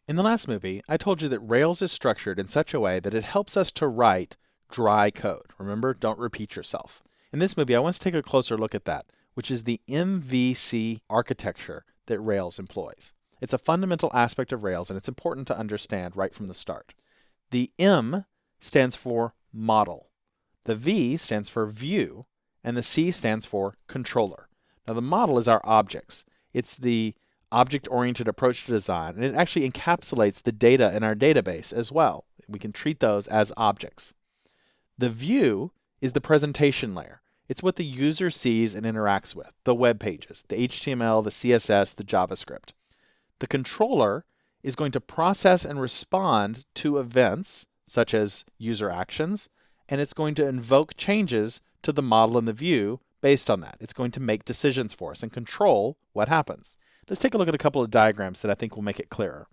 In the last movie, I told you that Rails is structured in such a way that it helps us to write dry code. Remember, don't repeat yourself. In this movie, I want to take a closer look at that, which is the MVC architecture that Rails employs. It's a fundamental aspect of Rails, and it's important to understand right from the start. The M stands for model, the V stands for view, and the C stands for controller. Now, the model is our objects. It's the object-oriented approach to design, and it actually encapsulates the data in our database as well. We can treat those as objects. The view is the presentation layer. It's what the user sees and interacts with, the web pages, the HTML, the CSS, the JavaScript. The controller is going to process and respond to events, such as user actions, and it's going to invoke changes to the model and the view based on that. It's going to make decisions for us and control what happens. Let's take a look at a couple of diagrams that I think will make it clearer.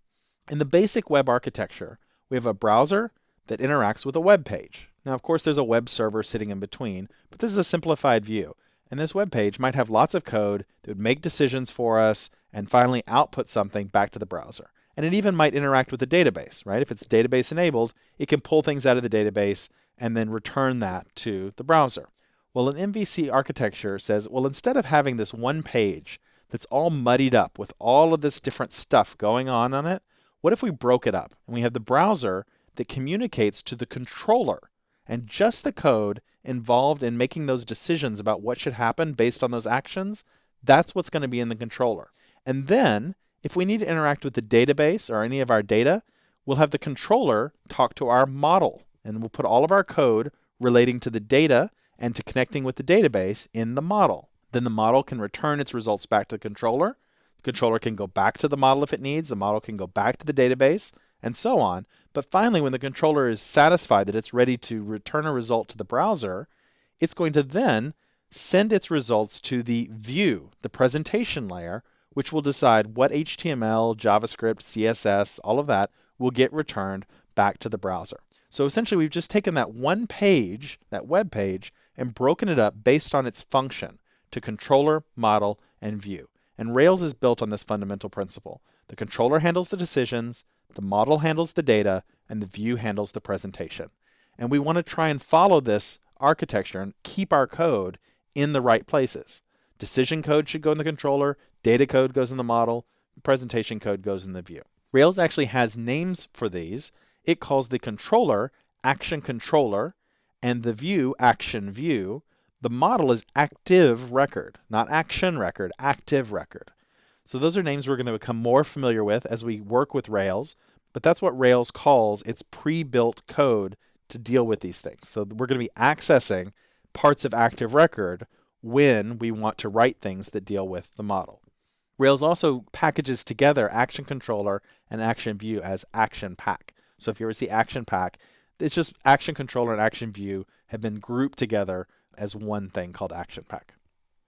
In the basic web architecture, we have a browser that interacts with a web page. Now, of course, there's a web server sitting in between, but this is a simplified view. And this web page might have lots of code that would make decisions for us and finally output something back to the browser. And it even might interact with the database, right? If it's database enabled, it can pull things out of the database and then return that to the browser. Well, an MVC architecture says, well, instead of having this one page that's all muddied up with all of this different stuff going on it, what if we broke it up and we have the browser that communicates to the controller and just the code involved in making those decisions about what should happen based on those actions? That's what's going to be in the controller. And then if we need to interact with the database or any of our data, we'll have the controller talk to our model, and we'll put all of our code relating to the data and to connecting with the database in the model. Then the model can return its results back to the controller. The controller can go back to the model if it needs. The model can go back to the database, and so on. But finally, when the controller is satisfied that it's ready to return a result to the browser, it's going to then send its results to the view, the presentation layer, which will decide what HTML, JavaScript, CSS, all of that will get returned back to the browser. So essentially, we've just taken that one page, that web page, and broken it up based on its function to controller, model, and view. And Rails is built on this fundamental principle. The controller handles the decisions, the model handles the data, and the view handles the presentation. And we want to try and follow this architecture and keep our code in the right places. Decision code should go in the controller, data code goes in the model, presentation code goes in the view. Rails actually has names for these. It calls the controller action controller and the view action view. The model is active record, not action record, active record. So those are names we're going to become more familiar with as we work with Rails, but that's what Rails calls its pre-built code to deal with these things. So we're going to be accessing parts of active record when we want to write things that deal with the model. Rails also packages together action controller and action view as action pack. So if you ever see action pack, it's just action controller and action view have been grouped together as one thing called action pack.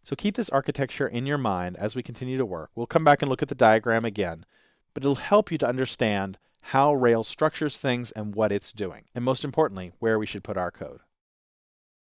So keep this architecture in your mind as we continue to work. We'll come back and look at the diagram again, but it'll help you to understand how Rails structures things and what it's doing, and most importantly, where we should put our code.